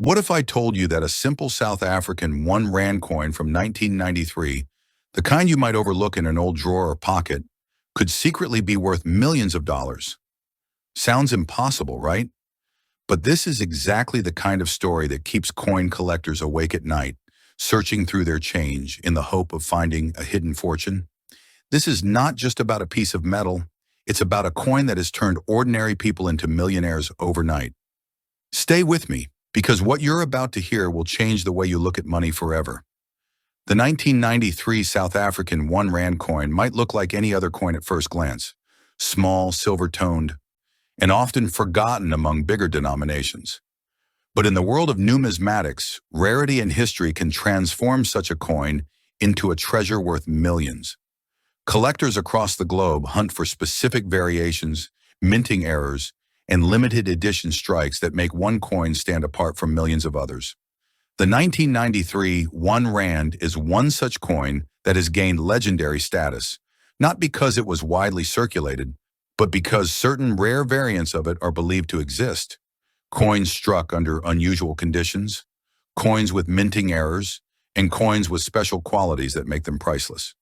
What if I told you that a simple South African 1 rand coin from 1993, the kind you might overlook in an old drawer or pocket, could secretly be worth millions of dollars? Sounds impossible, right? But this is exactly the kind of story that keeps coin collectors awake at night, searching through their change in the hope of finding a hidden fortune. This is not just about a piece of metal, it's about a coin that has turned ordinary people into millionaires overnight. Stay with me, because what you're about to hear will change the way you look at money forever. The 1993 South African 1 rand coin might look like any other coin at first glance, small, silver-toned, and often forgotten among bigger denominations. But in the world of numismatics, rarity and history can transform such a coin into a treasure worth millions. Collectors across the globe hunt for specific variations, minting errors, and limited edition strikes that make one coin stand apart from millions of others. The 1993 1 rand is one such coin that has gained legendary status, not because it was widely circulated, but because certain rare variants of it are believed to exist. Coins struck under unusual conditions, coins with minting errors, and coins with special qualities that make them priceless.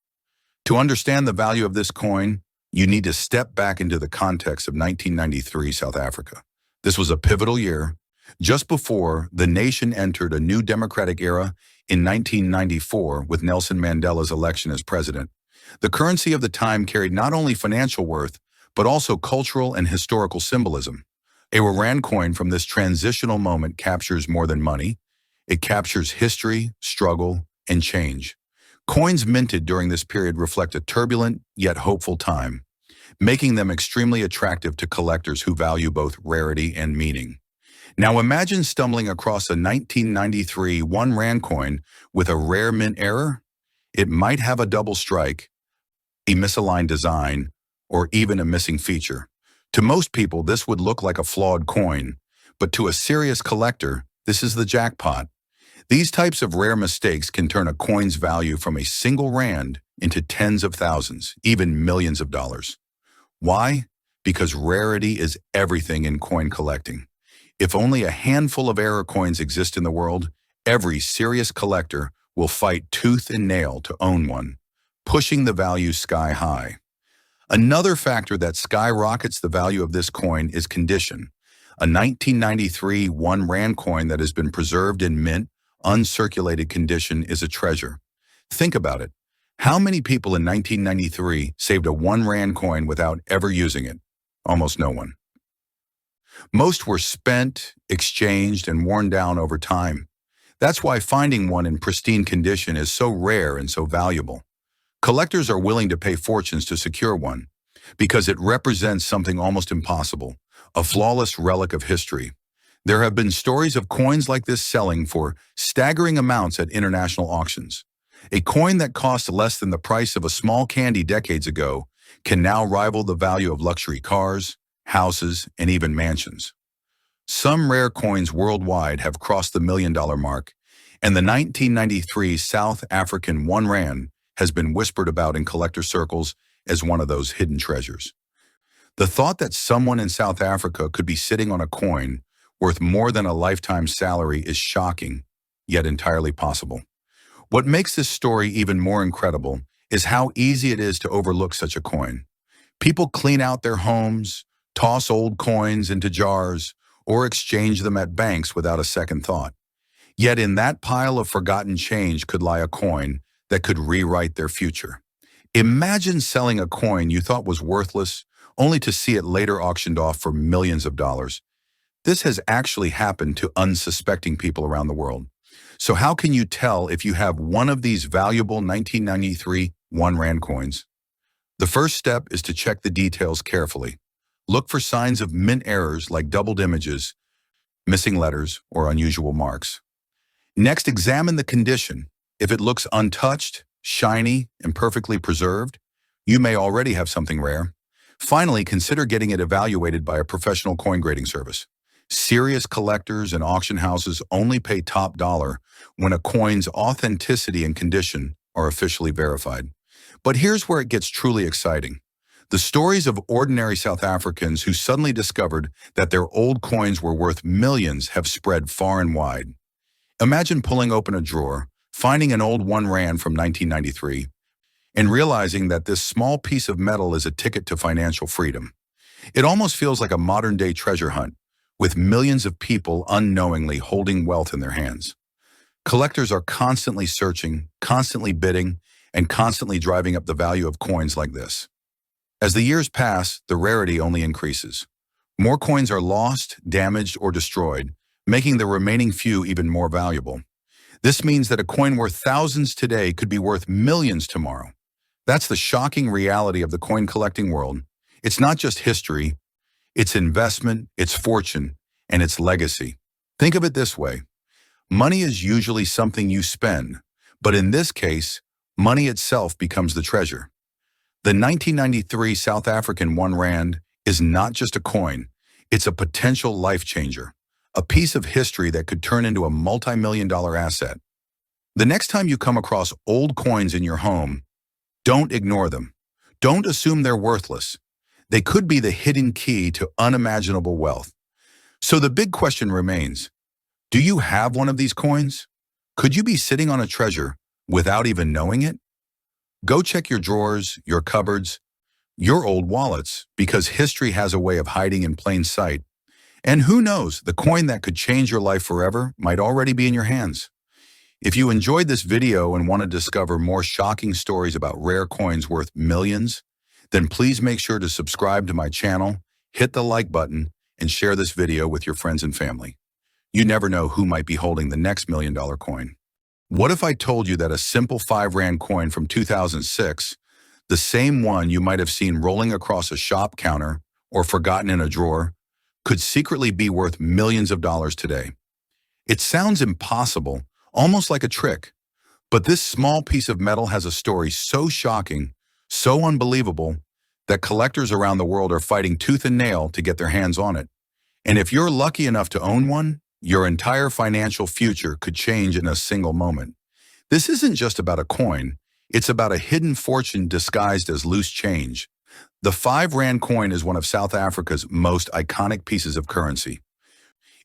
To understand the value of this coin, you need to step back into the context of 1993 South Africa. This was a pivotal year, just before the nation entered a new democratic era in 1994 with Nelson Mandela's election as president. The currency of the time carried not only financial worth, but also cultural and historical symbolism. A rand coin from this transitional moment captures more than money. It captures history, struggle, and change. Coins minted during this period reflect a turbulent yet hopeful time, making them extremely attractive to collectors who value both rarity and meaning. Now imagine stumbling across a 1993 1 rand coin with a rare mint error. It might have a double strike, a misaligned design, or even a missing feature. To most people, this would look like a flawed coin, but to a serious collector, this is the jackpot. These types of rare mistakes can turn a coin's value from a single rand into tens of thousands, even millions of dollars. Why? Because rarity is everything in coin collecting. If only a handful of error coins exist in the world, every serious collector will fight tooth and nail to own one, pushing the value sky high. Another factor that skyrockets the value of this coin is condition. A 1993 1 rand coin that has been preserved in mint, uncirculated condition is a treasure. Think about it. How many people in 1993 saved a 1 rand coin without ever using it? Almost no one. Most were spent, exchanged, and worn down over time. That's why finding one in pristine condition is so rare and so valuable. Collectors are willing to pay fortunes to secure one because it represents something almost impossible, a flawless relic of history. There have been stories of coins like this selling for staggering amounts at international auctions. A coin that cost less than the price of a small candy decades ago can now rival the value of luxury cars, houses, and even mansions. Some rare coins worldwide have crossed the $1 million mark, and the 1993 South African 1 rand has been whispered about in collector circles as one of those hidden treasures. The thought that someone in South Africa could be sitting on a coin worth more than a lifetime salary is shocking, yet entirely possible. What makes this story even more incredible is how easy it is to overlook such a coin. People clean out their homes, toss old coins into jars, or exchange them at banks without a second thought. Yet in that pile of forgotten change could lie a coin that could rewrite their future. Imagine selling a coin you thought was worthless, only to see it later auctioned off for millions of dollars. This has actually happened to unsuspecting people around the world. So how can you tell if you have one of these valuable 1993 1 rand coins? The first step is to check the details carefully. Look for signs of mint errors like doubled images, missing letters, or unusual marks. Next, examine the condition. If it looks untouched, shiny, and perfectly preserved, you may already have something rare. Finally, consider getting it evaluated by a professional coin grading service. Serious collectors and auction houses only pay top dollar when a coin's authenticity and condition are officially verified. But here's where it gets truly exciting. The stories of ordinary South Africans who suddenly discovered that their old coins were worth millions have spread far and wide. Imagine pulling open a drawer, finding an old 1 rand from 1993, and realizing that this small piece of metal is a ticket to financial freedom. It almost feels like a modern-day treasure hunt, with millions of people unknowingly holding wealth in their hands. Collectors are constantly searching, constantly bidding, and constantly driving up the value of coins like this. As the years pass, the rarity only increases. More coins are lost, damaged, or destroyed, making the remaining few even more valuable. This means that a coin worth thousands today could be worth millions tomorrow. That's the shocking reality of the coin collecting world. It's not just history, it's investment, it's fortune, and it's legacy. Think of it this way. Money is usually something you spend, but in this case, money itself becomes the treasure. The 1993 South African 1 rand is not just a coin, it's a potential life changer, a piece of history that could turn into a multi-million-dollar asset. The next time you come across old coins in your home, don't ignore them. Don't assume they're worthless. They could be the hidden key to unimaginable wealth. So the big question remains, do you have one of these coins? Could you be sitting on a treasure without even knowing it? Go check your drawers, your cupboards, your old wallets, because history has a way of hiding in plain sight. And who knows, the coin that could change your life forever might already be in your hands. If you enjoyed this video and want to discover more shocking stories about rare coins worth millions, then please make sure to subscribe to my channel, hit the like button, and share this video with your friends and family. You never know who might be holding the next $1 million coin. What if I told you that a simple 5 rand coin from 2006, the same one you might have seen rolling across a shop counter or forgotten in a drawer, could secretly be worth millions of dollars today? It sounds impossible, almost like a trick, but this small piece of metal has a story so shocking, so unbelievable, that collectors around the world are fighting tooth and nail to get their hands on it. And if you're lucky enough to own one, your entire financial future could change in a single moment. This isn't just about a coin, it's about a hidden fortune disguised as loose change. The 5 rand coin is one of South Africa's most iconic pieces of currency.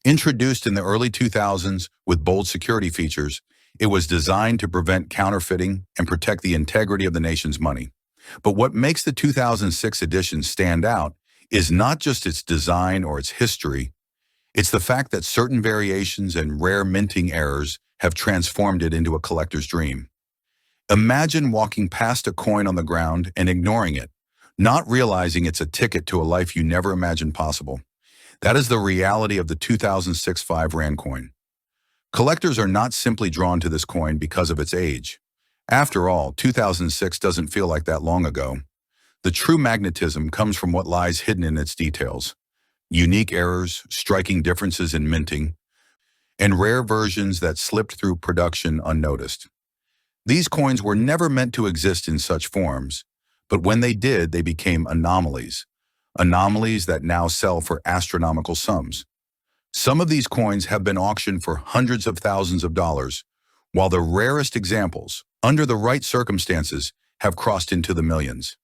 Introduced in the early 2000s with bold security features, it was designed to prevent counterfeiting and protect the integrity of the nation's money. But what makes the 2006 edition stand out is not just its design or its history, it's the fact that certain variations and rare minting errors have transformed it into a collector's dream. Imagine walking past a coin on the ground and ignoring it, not realizing it's a ticket to a life you never imagined possible. That is the reality of the 2006 5 rand coin. Collectors are not simply drawn to this coin because of its age. After all, 2006 doesn't feel like that long ago. The true magnetism comes from what lies hidden in its details. Unique errors, striking differences in minting, and rare versions that slipped through production unnoticed. These coins were never meant to exist in such forms, but when they did, they became anomalies. Anomalies that now sell for astronomical sums. Some of these coins have been auctioned for hundreds of thousands of dollars, while the rarest examples, under the right circumstances, have crossed into the millions.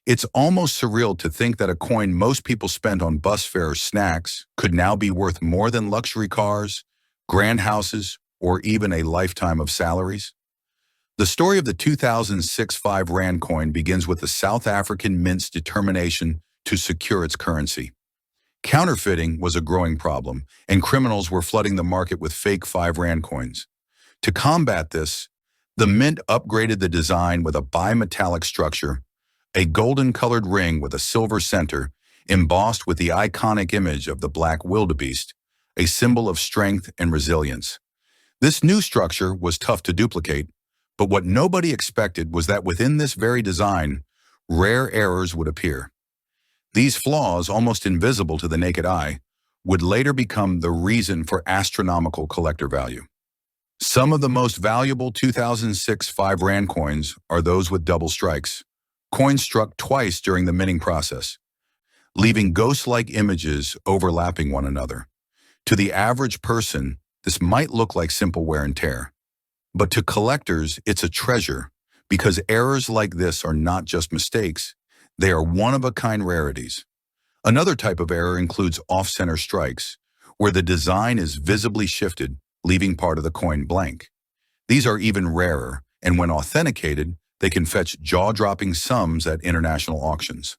It's almost surreal to think that a coin most people spent on bus fare or snacks could now be worth more than luxury cars, grand houses, or even a lifetime of salaries. The story of the 2006 5 rand coin begins with the South African Mint's determination to secure its currency. Counterfeiting was a growing problem, and criminals were flooding the market with fake 5 rand coins. To combat this, the Mint upgraded the design with a bimetallic structure, a golden-colored ring with a silver center, embossed with the iconic image of the black wildebeest, a symbol of strength and resilience. This new structure was tough to duplicate, but what nobody expected was that within this very design, rare errors would appear. These flaws, almost invisible to the naked eye, would later become the reason for astronomical collector value. Some of the most valuable 2006 5 rand coins are those with double strikes, coins struck twice during the minting process, leaving ghost-like images overlapping one another. To the average person, this might look like simple wear and tear. But to collectors, it's a treasure, because errors like this are not just mistakes, They are one-of-a-kind rarities. Another type of error includes off-center strikes, where the design is visibly shifted, leaving part of the coin blank. These are even rarer, and when authenticated, they can fetch jaw-dropping sums at international auctions.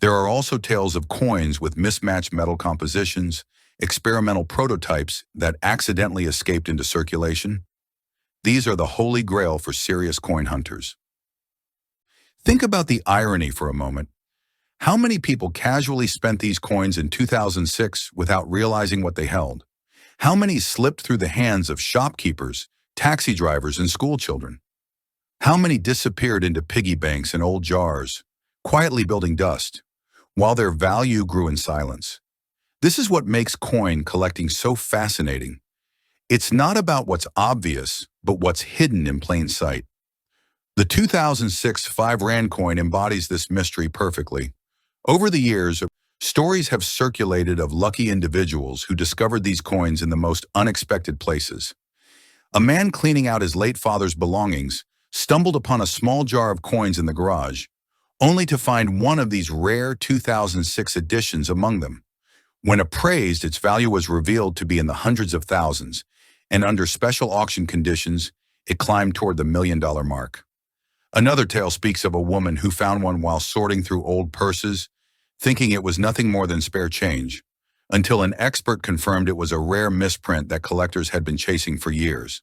There are also tales of coins with mismatched metal compositions, experimental prototypes that accidentally escaped into circulation. These are the holy grail for serious coin hunters. Think about the irony for a moment. How many people casually spent these coins in 2006 without realizing what they held? How many slipped through the hands of shopkeepers, taxi drivers, and schoolchildren? How many disappeared into piggy banks and old jars, quietly building dust, while their value grew in silence? This is what makes coin collecting so fascinating. It's not about what's obvious, but what's hidden in plain sight. The 2006 5 Rand coin embodies this mystery perfectly. Over the years, stories have circulated of lucky individuals who discovered these coins in the most unexpected places. A man cleaning out his late father's belongings stumbled upon a small jar of coins in the garage, only to find one of these rare 2006 editions among them. When appraised, its value was revealed to be in the hundreds of thousands, and under special auction conditions, it climbed toward the $1 million mark. Another tale speaks of a woman who found one while sorting through old purses, thinking it was nothing more than spare change, until an expert confirmed it was a rare misprint that collectors had been chasing for years.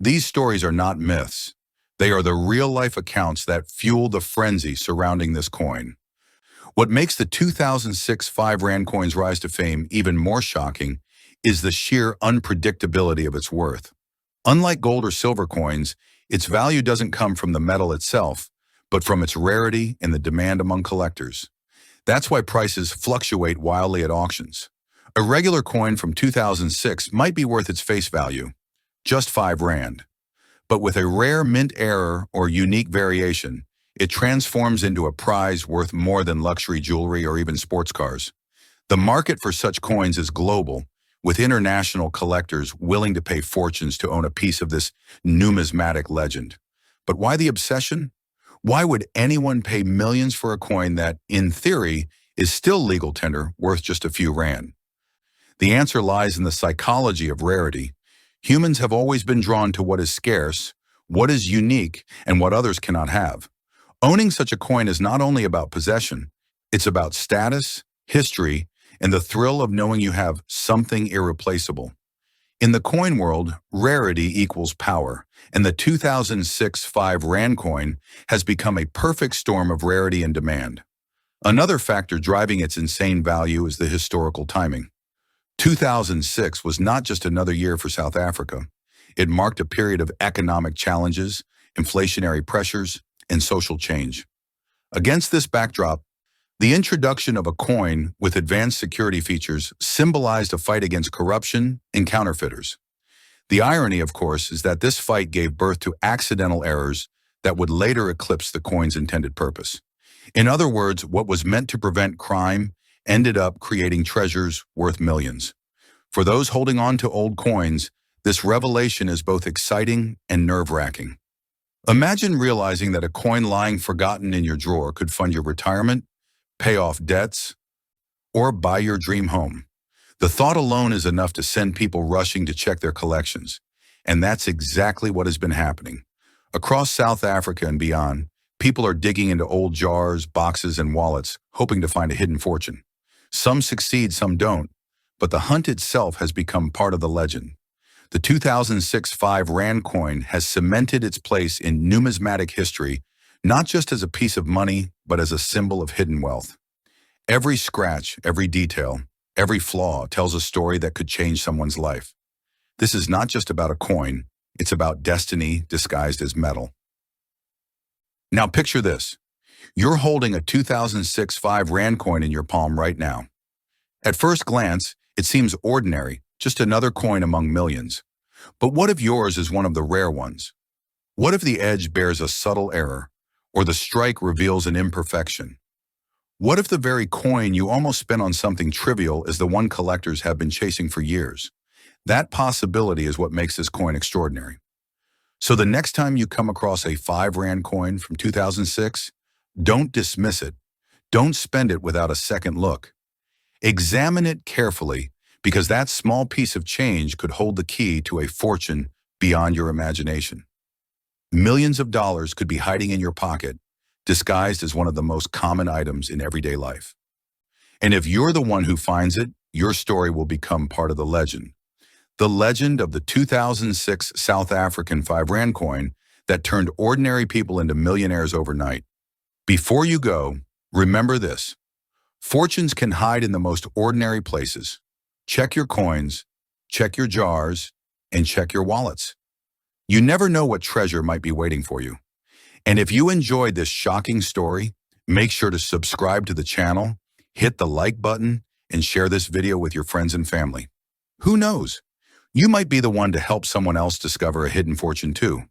These stories are not myths. They are the real-life accounts that fuel the frenzy surrounding this coin. What makes the 2006 5 Rand coins rise to fame even more shocking is the sheer unpredictability of its worth. Unlike gold or silver coins, its value doesn't come from the metal itself, but from its rarity and the demand among collectors. That's why prices fluctuate wildly at auctions. A regular coin from 2006 might be worth its face value, just 5 Rand. But with a rare mint error or unique variation, it transforms into a prize worth more than luxury jewelry or even sports cars. The market for such coins is global, with international collectors willing to pay fortunes to own a piece of this numismatic legend. But why the obsession? Why would anyone pay millions for a coin that, in theory, is still legal tender, worth just a few Rand? The answer lies in the psychology of rarity. Humans have always been drawn to what is scarce, what is unique, and what others cannot have. Owning such a coin is not only about possession, it's about status, history, and the thrill of knowing you have something irreplaceable. In the coin world, rarity equals power, and the 2006 5 Rand coin has become a perfect storm of rarity and demand. Another factor driving its insane value is the historical timing. 2006 was not just another year for South Africa. It marked a period of economic challenges, inflationary pressures, and social change. Against this backdrop, the introduction of a coin with advanced security features symbolized a fight against corruption and counterfeiters. The irony, of course, is that this fight gave birth to accidental errors that would later eclipse the coin's intended purpose. In other words, what was meant to prevent crime ended up creating treasures worth millions. For those holding on to old coins, this revelation is both exciting and nerve-wracking. Imagine realizing that a coin lying forgotten in your drawer could fund your retirement, pay off debts, or buy your dream home. The thought alone is enough to send people rushing to check their collections. And that's exactly what has been happening. Across South Africa and beyond, people are digging into old jars, boxes, and wallets, hoping to find a hidden fortune. Some succeed, some don't, but the hunt itself has become part of the legend. The 2006 5 Rand coin has cemented its place in numismatic history, not just as a piece of money, but as a symbol of hidden wealth. Every scratch, every detail, every flaw tells a story that could change someone's life. This is not just about a coin, it's about destiny disguised as metal. Now picture this. You're holding a 2006 5 Rand coin in your palm right now. At first glance, it seems ordinary, just another coin among millions. But what if yours is one of the rare ones? What if the edge bears a subtle error, or the strike reveals an imperfection? What if the very coin you almost spent on something trivial is the one collectors have been chasing for years? That possibility is what makes this coin extraordinary. So the next time you come across a 5 Rand coin from 2006, don't dismiss it. Don't spend it without a second look. Examine it carefully, because that small piece of change could hold the key to a fortune beyond your imagination. Millions of dollars could be hiding in your pocket, disguised as one of the most common items in everyday life. And if you're the one who finds it, your story will become part of the legend. The legend of the 2006 South African 5 Rand coin that turned ordinary people into millionaires overnight. Before you go, remember this. Fortunes can hide in the most ordinary places. Check your coins, check your jars, and check your wallets. You never know what treasure might be waiting for you. And if you enjoyed this shocking story, make sure to subscribe to the channel, hit the like button, and share this video with your friends and family. Who knows? You might be the one to help someone else discover a hidden fortune too.